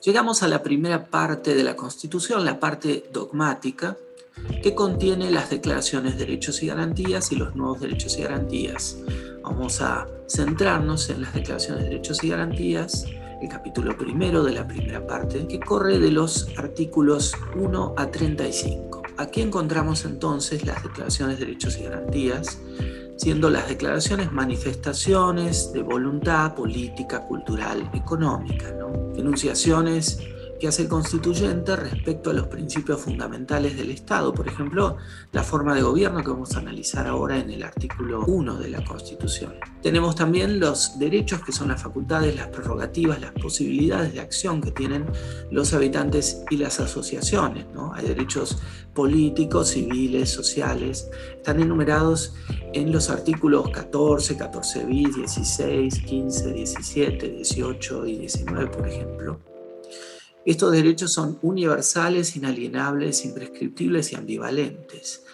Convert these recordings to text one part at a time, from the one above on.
Llegamos a la primera parte de la Constitución, la parte dogmática, que contiene las declaraciones de derechos y garantías y los nuevos derechos y garantías. Vamos a centrarnos en las declaraciones de derechos y garantías, el capítulo primero de la primera parte, que corre de los artículos 1 a 35. Aquí encontramos entonces las declaraciones de derechos y garantías, siendo las declaraciones manifestaciones de voluntad política, cultural, económica, enunciaciones que hace el constituyente respecto a los principios fundamentales del Estado. Por ejemplo, la forma de gobierno que vamos a analizar ahora en el artículo 1 de la Constitución. Tenemos también los derechos, que son las facultades, las prerrogativas, las posibilidades de acción que tienen los habitantes y las asociaciones, Hay derechos políticos, civiles, sociales. Están enumerados en los artículos 14, 14 bis, 16, 15, 17, 18 y 19, por ejemplo. Estos derechos son universales, inalienables, imprescriptibles y ambivalentes.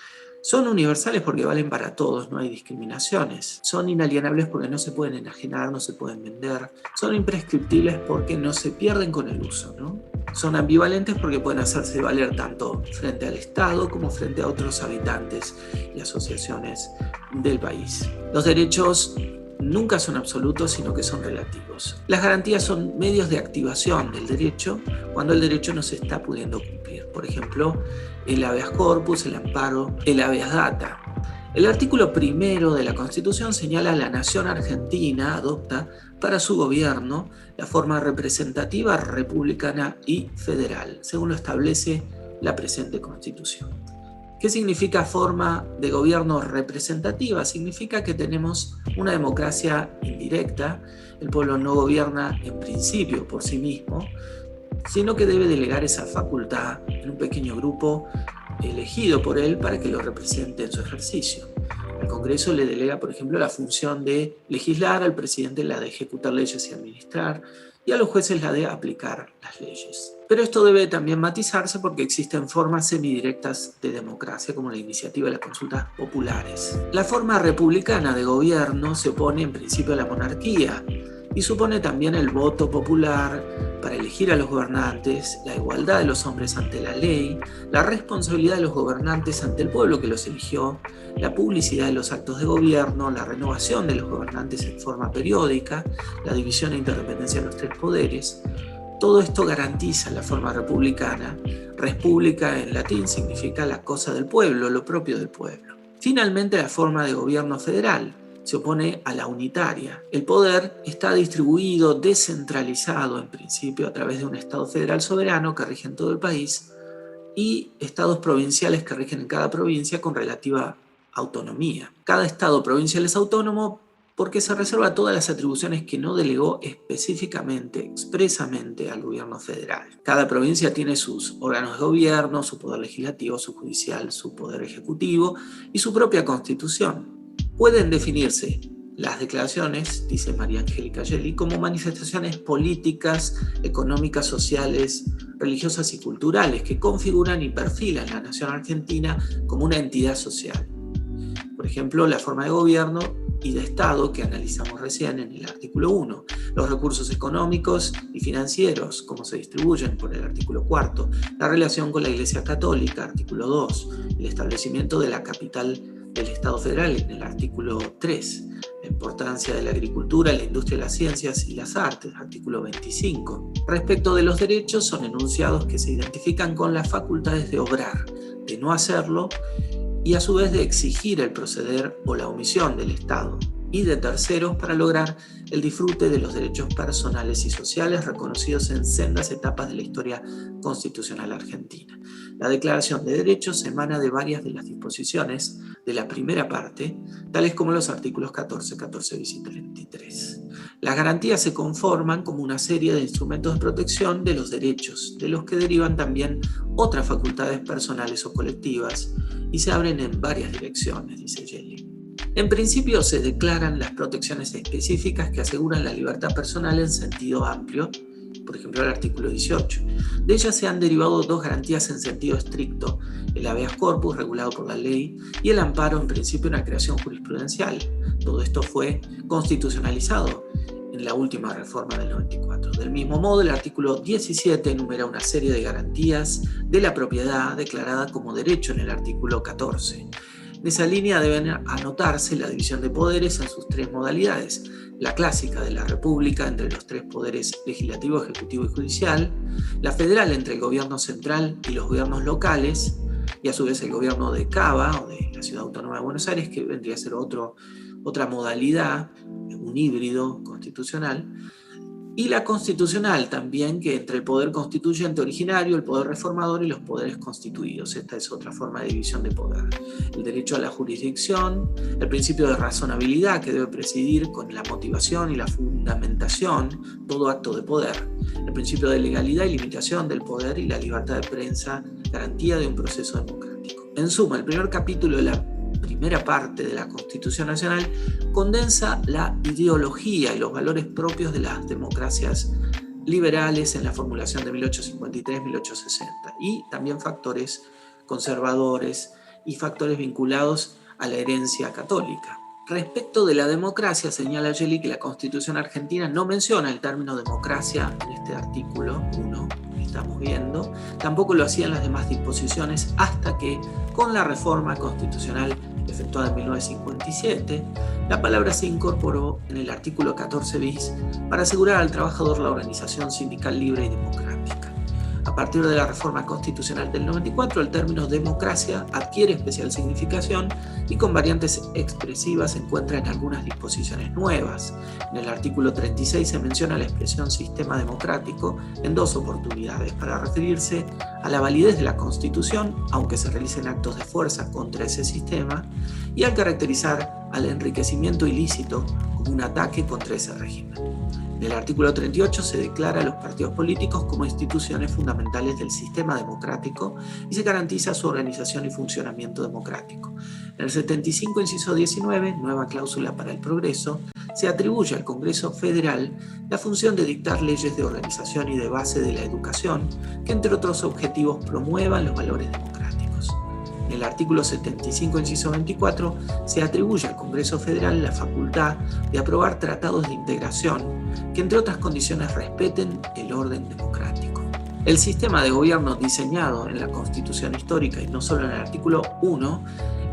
Son universales porque valen para todos, no hay discriminaciones. Son inalienables porque no se pueden enajenar, no se pueden vender. Son imprescriptibles porque no se pierden con el uso, Son ambivalentes porque pueden hacerse valer tanto frente al Estado como frente a otros habitantes y asociaciones del país. Los derechos nunca son absolutos, sino que son relativos. Las garantías son medios de activación del derecho cuando el derecho no se está pudiendo cumplir. Por ejemplo, el habeas corpus, el amparo, el habeas data. El artículo primero de la Constitución señala a la nación argentina, adopta para su gobierno la forma representativa, republicana y federal, según lo establece la presente Constitución. ¿Qué significa forma de gobierno representativa? Significa que tenemos una democracia indirecta. El pueblo no gobierna en principio por sí mismo, sino que debe delegar esa facultad en un pequeño grupo elegido por él para que lo represente en su ejercicio. El Congreso le delega, por ejemplo, la función de legislar, al presidente la de ejecutar leyes y administrar, y a los jueces la de aplicar las leyes. Pero esto debe también matizarse porque existen formas semidirectas de democracia, como la iniciativa y las consultas populares. La forma republicana de gobierno se opone en principio a la monarquía y supone también el voto popular para elegir a los gobernantes, la igualdad de los hombres ante la ley, la responsabilidad de los gobernantes ante el pueblo que los eligió, la publicidad de los actos de gobierno, la renovación de los gobernantes en forma periódica, la división e interdependencia de los tres poderes. Todo esto garantiza la forma republicana. República en latín significa la cosa del pueblo, lo propio del pueblo. Finalmente, la forma de gobierno federal se opone a la unitaria. El poder está distribuido, descentralizado en principio a través de un Estado federal soberano que rige en todo el país y estados provinciales que rigen en cada provincia con relativa autonomía. Cada estado provincial es autónomo porque se reserva todas las atribuciones que no delegó específicamente, expresamente al gobierno federal. Cada provincia tiene sus órganos de gobierno, su poder legislativo, su judicial, su poder ejecutivo y su propia constitución. Pueden definirse las declaraciones, dice María Angélica Gelli, como manifestaciones políticas, económicas, sociales, religiosas y culturales que configuran y perfilan la nación argentina como una entidad social. Por ejemplo, la forma de gobierno y de Estado que analizamos recién en el artículo 1, los recursos económicos y financieros, cómo se distribuyen por el artículo 4, la relación con la Iglesia Católica, artículo 2, el establecimiento de la capital del Estado federal en el artículo 3, la importancia de la agricultura, la industria de las ciencias y las artes, artículo 25. Respecto de los derechos, son enunciados que se identifican con las facultades de obrar, de no hacerlo, y a su vez de exigir el proceder o la omisión del Estado y de terceros para lograr el disfrute de los derechos personales y sociales reconocidos en sendas etapas de la historia constitucional argentina. La Declaración de Derechos emana de varias de las disposiciones de la primera parte, tales como los artículos 14, 14 bis y 33. Las garantías se conforman como una serie de instrumentos de protección de los derechos, de los que derivan también otras facultades personales o colectivas, y se abren en varias direcciones, dice Gelli. En principio se declaran las protecciones específicas que aseguran la libertad personal en sentido amplio, por ejemplo el artículo 18. De ellas se han derivado dos garantías en sentido estricto, el habeas corpus regulado por la ley y el amparo, en principio una creación jurisprudencial. Todo esto fue constitucionalizado en en la última reforma del 94. Del mismo modo, el artículo 17 enumera una serie de garantías de la propiedad declarada como derecho en el artículo 14. En esa línea deben anotarse la división de poderes en sus tres modalidades: la clásica de la República entre los tres poderes legislativo, ejecutivo y judicial, la federal entre el gobierno central y los gobiernos locales, y a su vez el gobierno de Cava o de la Ciudad Autónoma de Buenos Aires, que vendría a ser otra modalidad, un híbrido constitucional, y la constitucional también, que entre el poder constituyente originario, el poder reformador y los poderes constituidos. Esta es otra forma de división de poder. El derecho a la jurisdicción, el principio de razonabilidad que debe presidir con la motivación y la fundamentación todo acto de poder, el principio de legalidad y limitación del poder y la libertad de prensa, garantía de un proceso democrático. En suma, el primer capítulo de la primera parte de la Constitución Nacional condensa la ideología y los valores propios de las democracias liberales en la formulación de 1853-1860 y también factores conservadores y factores vinculados a la herencia católica. Respecto de la democracia, señala Gelli que la Constitución argentina no menciona el término democracia en este artículo 1 que estamos viendo, tampoco lo hacían las demás disposiciones hasta que, con la reforma constitucional efectuada en 1957, la palabra se incorporó en el artículo 14 bis para asegurar al trabajador la organización sindical libre y democrática. A partir de la reforma constitucional del 94, el término democracia adquiere especial significación y con variantes expresivas se encuentra en algunas disposiciones nuevas. En el artículo 36 se menciona la expresión sistema democrático en dos oportunidades para referirse a la validez de la Constitución, aunque se realicen actos de fuerza contra ese sistema, y al caracterizar al enriquecimiento ilícito como un ataque contra ese régimen. En el artículo 38 se declara a los partidos políticos como instituciones fundamentales del sistema democrático y se garantiza su organización y funcionamiento democrático. En el 75, inciso 19, nueva cláusula para el progreso, se atribuye al Congreso Federal la función de dictar leyes de organización y de base de la educación que, entre otros objetivos, promuevan los valores democráticos. En el artículo 75, inciso 24, se atribuye al Congreso Federal la facultad de aprobar tratados de integración que, entre otras condiciones, respeten el orden democrático. El sistema de gobierno diseñado en la Constitución histórica, y no solo en el artículo 1,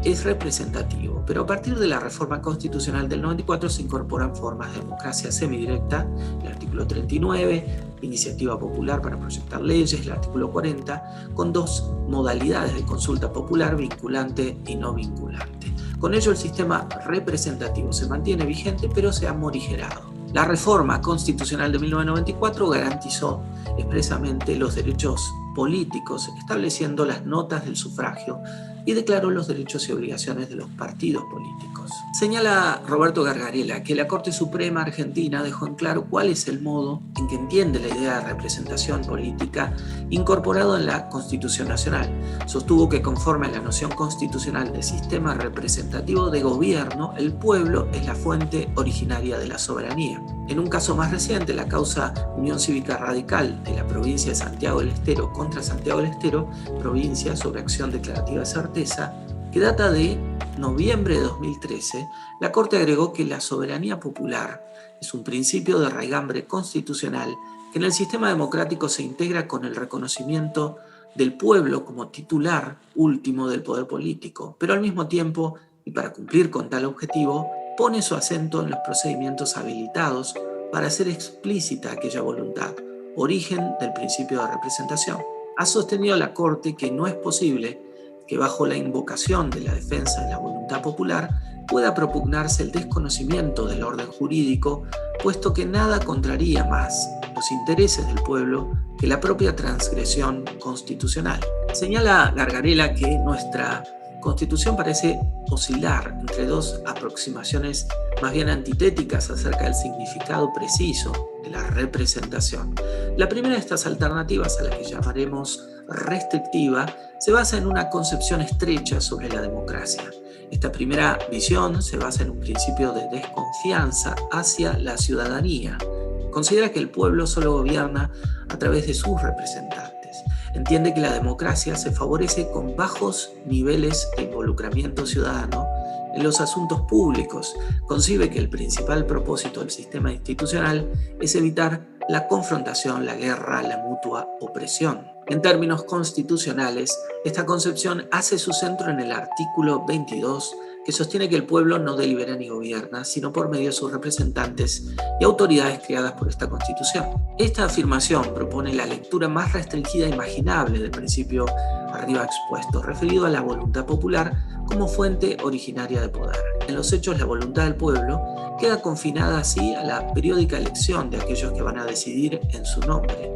es representativo, pero a partir de la reforma constitucional del 94 se incorporan formas de democracia semidirecta, el artículo 39, iniciativa popular para proyectar leyes, el artículo 40, con dos modalidades de consulta popular, vinculante y no vinculante. Con ello el sistema representativo se mantiene vigente, pero se ha morigerado. La reforma constitucional de 1994 garantizó expresamente los derechos políticos, estableciendo las notas del sufragio y declaró los derechos y obligaciones de los partidos políticos. Señala Roberto Gargarella que la Corte Suprema Argentina dejó en claro cuál es el modo en que entiende la idea de representación política incorporado en la Constitución Nacional. Sostuvo que conforme a la noción constitucional de sistema representativo de gobierno, el pueblo es la fuente originaria de la soberanía. En un caso más reciente, la causa Unión Cívica Radical de la provincia de Santiago del Estero contra Santiago del Estero, provincia sobre acción declarativa de certeza, que data de noviembre de 2013, la Corte agregó que la soberanía popular es un principio de raigambre constitucional que en el sistema democrático se integra con el reconocimiento del pueblo como titular último del poder político, pero al mismo tiempo, y para cumplir con tal objetivo, pone su acento en los procedimientos habilitados para hacer explícita aquella voluntad, origen del principio de representación. Ha sostenido la Corte que no es posible que bajo la invocación de la defensa de la voluntad popular pueda propugnarse el desconocimiento del orden jurídico, puesto que nada contraría más los intereses del pueblo que la propia transgresión constitucional. Señala Gargarella que nuestra Constitución parece oscilar entre dos aproximaciones más bien antitéticas acerca del significado preciso de la representación. La primera de estas alternativas, a la que llamaremos restrictiva, se basa en una concepción estrecha sobre la democracia. Esta primera visión se basa en un principio de desconfianza hacia la ciudadanía. Considera que el pueblo solo gobierna a través de sus representantes. Entiende que la democracia se favorece con bajos niveles de involucramiento ciudadano En los asuntos públicos, concibe que el principal propósito del sistema institucional es evitar la confrontación, la guerra, la mutua opresión. En términos constitucionales, esta concepción hace su centro en el artículo 22, que sostiene que el pueblo no delibera ni gobierna, sino por medio de sus representantes y autoridades creadas por esta Constitución. Esta afirmación propone la lectura más restringida imaginable del principio arriba expuesto, referido a la voluntad popular como fuente originaria de poder. En los hechos, la voluntad del pueblo queda confinada así a la periódica elección de aquellos que van a decidir en su nombre.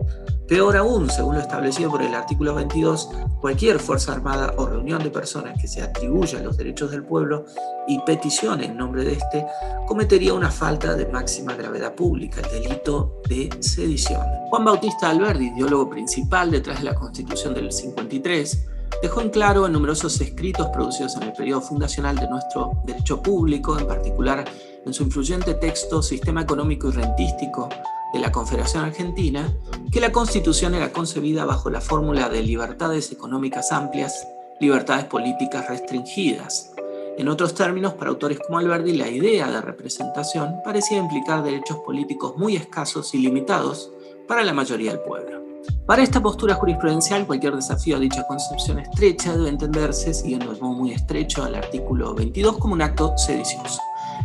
Peor aún, según lo establecido por el artículo 22, cualquier fuerza armada o reunión de personas que se atribuya los derechos del pueblo y peticione en nombre de éste, cometería una falta de máxima gravedad pública, el delito de sedición. Juan Bautista Alberdi, ideólogo principal detrás de la Constitución del 53, dejó en claro en numerosos escritos producidos en el periodo fundacional de nuestro derecho público, en particular en su influyente texto Sistema Económico y Rentístico de la Confederación Argentina, que la Constitución era concebida bajo la fórmula de libertades económicas amplias, libertades políticas restringidas. En otros términos, para autores como Alberdi, la idea de representación parecía implicar derechos políticos muy escasos y limitados para la mayoría del pueblo. Para esta postura jurisprudencial, cualquier desafío a dicha concepción estrecha debe entenderse, siguiendo de modo muy estrecho al artículo 22, como un acto sedicioso.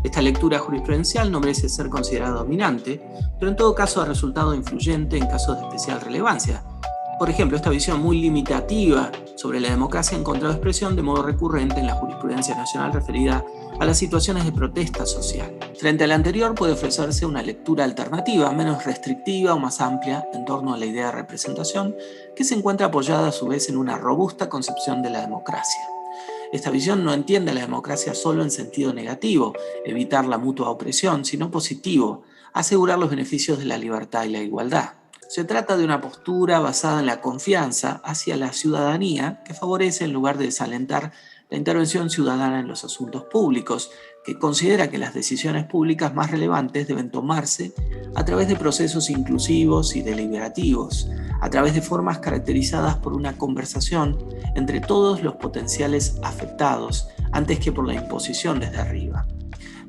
Esta lectura jurisprudencial no merece ser considerada dominante, pero en todo caso ha resultado influyente en casos de especial relevancia. Por ejemplo, esta visión muy limitativa sobre la democracia ha encontrado expresión de modo recurrente en la jurisprudencia nacional referida a las situaciones de protesta social. Frente a la anterior puede ofrecerse una lectura alternativa, menos restrictiva o más amplia en torno a la idea de representación, que se encuentra apoyada a su vez en una robusta concepción de la democracia. Esta visión no entiende a la democracia solo en sentido negativo, evitar la mutua opresión, sino positivo, asegurar los beneficios de la libertad y la igualdad. Se trata de una postura basada en la confianza hacia la ciudadanía que favorece, en lugar de desalentar, la intervención ciudadana en los asuntos públicos, que considera que las decisiones públicas más relevantes deben tomarse a través de procesos inclusivos y deliberativos, a través de formas caracterizadas por una conversación entre todos los potenciales afectados, antes que por la imposición desde arriba.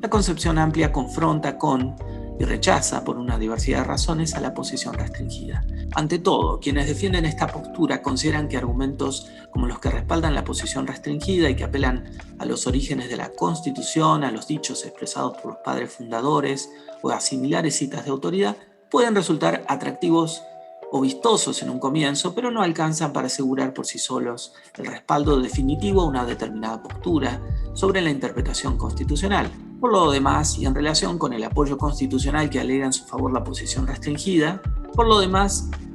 La concepción amplia confronta con y rechaza por una diversidad de razones a la posición restringida. Ante todo, quienes defienden esta postura consideran que argumentos como los que respaldan la posición restringida y que apelan a los orígenes de la Constitución, a los dichos expresados por los padres fundadores o a similares citas de autoridad, pueden resultar atractivos o vistosos en un comienzo, pero no alcanzan para asegurar por sí solos el respaldo definitivo a una determinada postura sobre la interpretación constitucional. Por lo demás, y en relación con el apoyo constitucional que alega en su favor la posición restringida,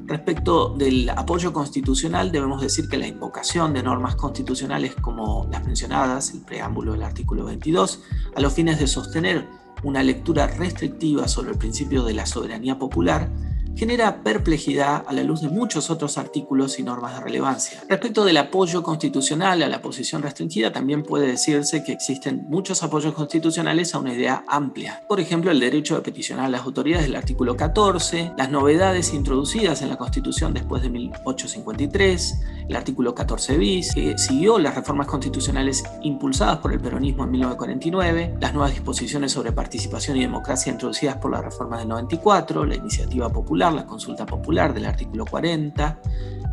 respecto del apoyo constitucional, debemos decir que la invocación de normas constitucionales como las mencionadas, el preámbulo del artículo 22, a los fines de sostener una lectura restrictiva sobre el principio de la soberanía popular, genera perplejidad a la luz de muchos otros artículos y normas de relevancia. Respecto del apoyo constitucional a la posición restringida, también puede decirse que existen muchos apoyos constitucionales a una idea amplia. Por ejemplo, el derecho de peticionar a las autoridades del artículo 14, las novedades introducidas en la Constitución después de 1853, el artículo 14 bis, que siguió las reformas constitucionales impulsadas por el peronismo en 1949, las nuevas disposiciones sobre participación y democracia introducidas por la reforma del 94, la iniciativa popular, la consulta popular del artículo 40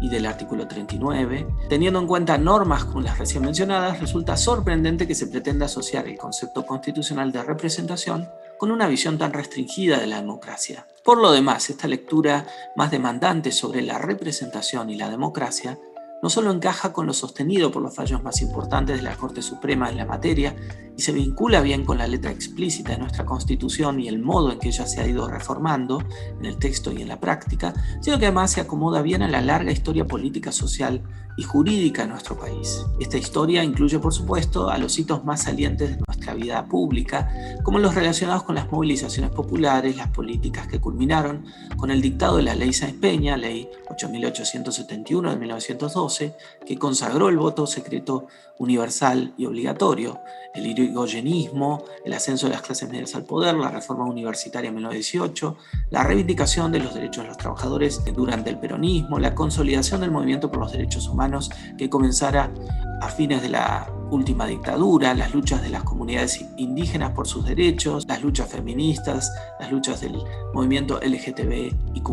y del artículo 39. Teniendo en cuenta normas como las recién mencionadas, resulta sorprendente que se pretenda asociar el concepto constitucional de representación con una visión tan restringida de la democracia. Por lo demás, esta lectura más demandante sobre la representación y la democracia no solo encaja con lo sostenido por los fallos más importantes de la Corte Suprema en la materia y se vincula bien con la letra explícita de nuestra Constitución y el modo en que ella se ha ido reformando en el texto y en la práctica, sino que además se acomoda bien a la larga historia política, social y jurídica de nuestro país. Esta historia incluye, por supuesto, a los hitos más salientes de nuestra vida pública, como los relacionados con las movilizaciones populares, las políticas que culminaron con el dictado de la Ley Sáenz Peña, Ley 8.871 de 1912, que consagró el voto secreto universal y obligatorio, el irigoyenismo, el ascenso de las clases medias al poder, la reforma universitaria en 1918, la reivindicación de los derechos de los trabajadores durante el peronismo, la consolidación del movimiento por los derechos humanos que comenzara a fines de la última dictadura, las luchas de las comunidades indígenas por sus derechos, las luchas feministas, las luchas del movimiento LGTBIQ+.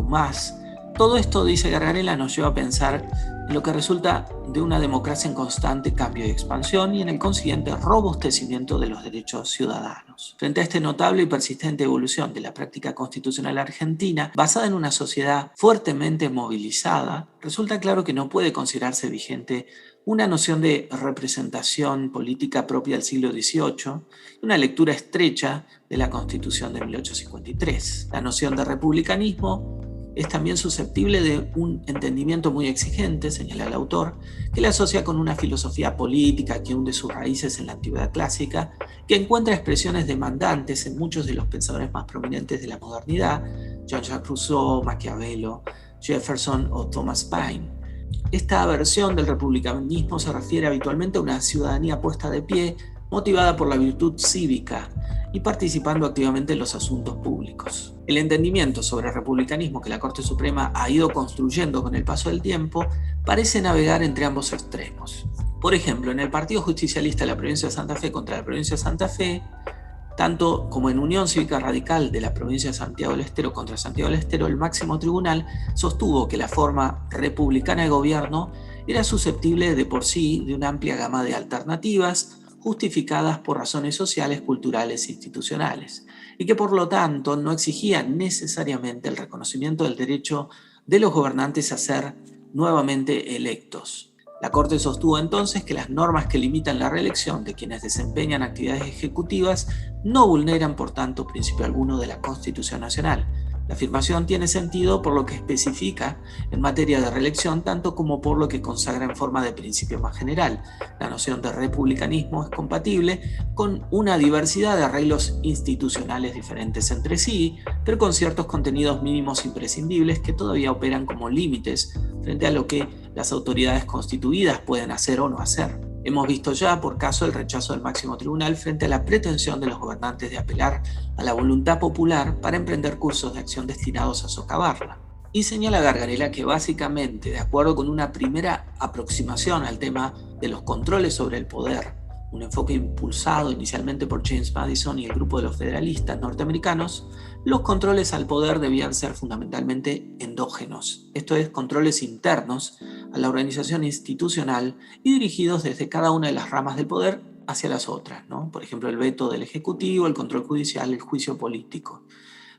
Todo esto, dice Gargarella, nos lleva a pensar en lo que resulta de una democracia en constante cambio y expansión y en el consiguiente robustecimiento de los derechos ciudadanos. Frente a esta notable y persistente evolución de la práctica constitucional argentina, basada en una sociedad fuertemente movilizada, resulta claro que no puede considerarse vigente una noción de representación política propia del siglo XVIII y una lectura estrecha de la Constitución de 1853. La noción de republicanismo es también susceptible de un entendimiento muy exigente, señala el autor, que la asocia con una filosofía política que hunde sus raíces en la antigüedad clásica, que encuentra expresiones demandantes en muchos de los pensadores más prominentes de la modernidad, Jean-Jacques Rousseau, Maquiavelo, Jefferson o Thomas Paine. Esta versión del republicanismo se refiere habitualmente a una ciudadanía puesta de pie, motivada por la virtud cívica y participando activamente en los asuntos públicos. El entendimiento sobre el republicanismo que la Corte Suprema ha ido construyendo con el paso del tiempo parece navegar entre ambos extremos. Por ejemplo, en el Partido Justicialista de la Provincia de Santa Fe contra la Provincia de Santa Fe, tanto como en Unión Cívica Radical de la Provincia de Santiago del Estero contra Santiago del Estero, el máximo tribunal sostuvo que la forma republicana de gobierno era susceptible de por sí de una amplia gama de alternativas justificadas por razones sociales, culturales e institucionales, y que por lo tanto no exigía necesariamente el reconocimiento del derecho de los gobernantes a ser nuevamente electos. La Corte sostuvo entonces que las normas que limitan la reelección de quienes desempeñan actividades ejecutivas no vulneran, por tanto, principio alguno de la Constitución Nacional. La afirmación tiene sentido por lo que especifica en materia de reelección, tanto como por lo que consagra en forma de principio más general. La noción de republicanismo es compatible con una diversidad de arreglos institucionales diferentes entre sí, pero con ciertos contenidos mínimos imprescindibles que todavía operan como límites frente a lo que las autoridades constituidas pueden hacer o no hacer. Hemos visto ya, por caso, el rechazo del máximo tribunal frente a la pretensión de los gobernantes de apelar a la voluntad popular para emprender cursos de acción destinados a socavarla. Y señala Gargarella que básicamente, de acuerdo con una primera aproximación al tema de los controles sobre el poder, un enfoque impulsado inicialmente por James Madison y el grupo de los federalistas norteamericanos, los controles al poder debían ser fundamentalmente endógenos, esto es, controles internos a la organización institucional y dirigidos desde cada una de las ramas del poder hacia las otras, ¿no? Por ejemplo, el veto del Ejecutivo, el control judicial, el juicio político.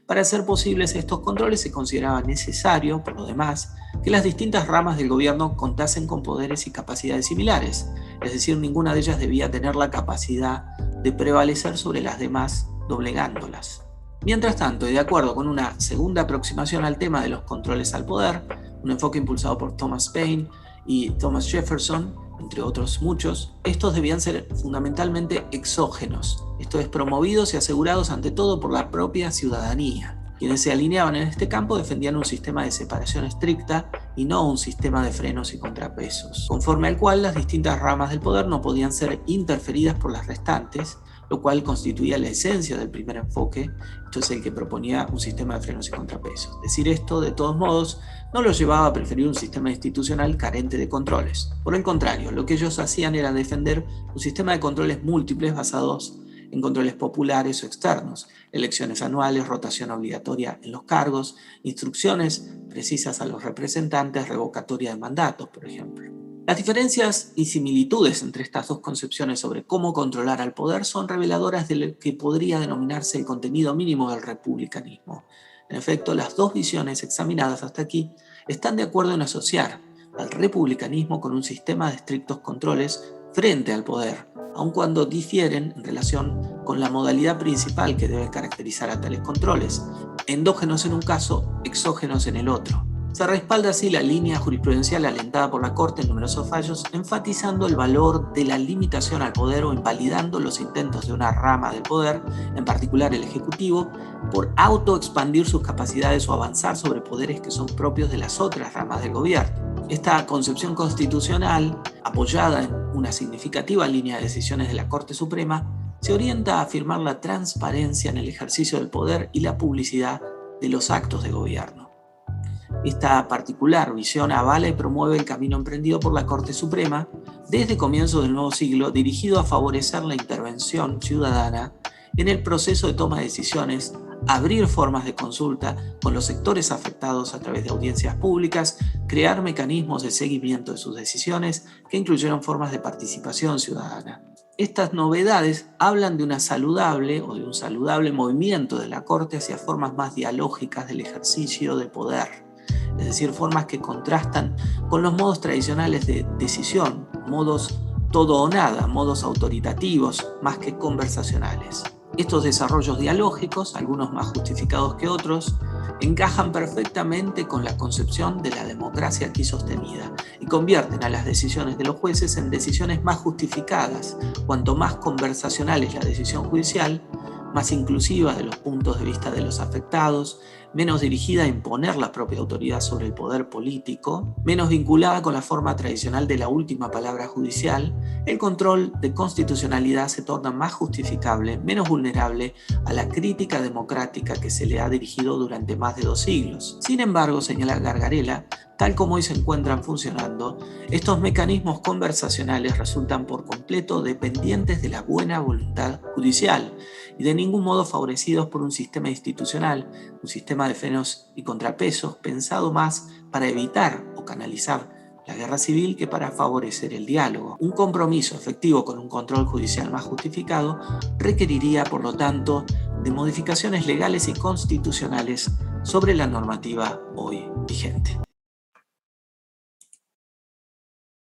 Para hacer posibles estos controles se consideraba necesario, por lo demás, que las distintas ramas del gobierno contasen con poderes y capacidades similares, es decir, ninguna de ellas debía tener la capacidad de prevalecer sobre las demás doblegándolas. Mientras tanto, y de acuerdo con una segunda aproximación al tema de los controles al poder, un enfoque impulsado por Thomas Paine y Thomas Jefferson, entre otros muchos, estos debían ser fundamentalmente exógenos, esto es, promovidos y asegurados ante todo por la propia ciudadanía. Quienes se alineaban en este campo defendían un sistema de separación estricta y no un sistema de frenos y contrapesos, conforme al cual las distintas ramas del poder no podían ser interferidas por las restantes, lo cual constituía la esencia del primer enfoque, esto es el que proponía un sistema de frenos y contrapesos. Decir esto, de todos modos, no los llevaba a preferir un sistema institucional carente de controles. Por el contrario, lo que ellos hacían era defender un sistema de controles múltiples basados en controles populares o externos, elecciones anuales, rotación obligatoria en los cargos, instrucciones precisas a los representantes, revocatoria de mandatos, por ejemplo. Las diferencias y similitudes entre estas dos concepciones sobre cómo controlar al poder son reveladoras de lo que podría denominarse el contenido mínimo del republicanismo. En efecto, las dos visiones examinadas hasta aquí están de acuerdo en asociar al republicanismo con un sistema de estrictos controles frente al poder, aun cuando difieren en relación con la modalidad principal que debe caracterizar a tales controles, endógenos en un caso, exógenos en el otro. Se respalda así la línea jurisprudencial alentada por la Corte en numerosos fallos, enfatizando el valor de la limitación al poder o invalidando los intentos de una rama del poder, en particular el Ejecutivo, por autoexpandir sus capacidades o avanzar sobre poderes que son propios de las otras ramas del gobierno. Esta concepción constitucional, apoyada en una significativa línea de decisiones de la Corte Suprema, se orienta a afirmar la transparencia en el ejercicio del poder y la publicidad de los actos de gobierno. Esta particular visión avala y promueve el camino emprendido por la Corte Suprema, desde comienzos del nuevo siglo dirigido a favorecer la intervención ciudadana en el proceso de toma de decisiones, abrir formas de consulta con los sectores afectados a través de audiencias públicas, crear mecanismos de seguimiento de sus decisiones que incluyeron formas de participación ciudadana. Estas novedades hablan de una saludable o de un saludable movimiento de la Corte hacia formas más dialógicas del ejercicio de poder, es decir, formas que contrastan con los modos tradicionales de decisión, modos todo o nada, modos autoritativos más que conversacionales. Estos desarrollos dialógicos, algunos más justificados que otros, encajan perfectamente con la concepción de la democracia aquí sostenida y convierten a las decisiones de los jueces en decisiones más justificadas. Cuanto más conversacional es la decisión judicial, más inclusiva de los puntos de vista de los afectados, menos dirigida a imponer la propia autoridad sobre el poder político, menos vinculada con la forma tradicional de la última palabra judicial, el control de constitucionalidad se torna más justificable, menos vulnerable a la crítica democrática que se le ha dirigido durante más de 2 siglos. Sin embargo, señala Gargarella, tal como hoy se encuentran funcionando, estos mecanismos conversacionales resultan por completo dependientes de la buena voluntad judicial y de ningún modo favorecidos por un sistema institucional, un sistema de frenos y contrapesos pensado más para evitar o canalizar la guerra civil que para favorecer el diálogo. Un compromiso efectivo con un control judicial más justificado requeriría, por lo tanto, de modificaciones legales y constitucionales sobre la normativa hoy vigente.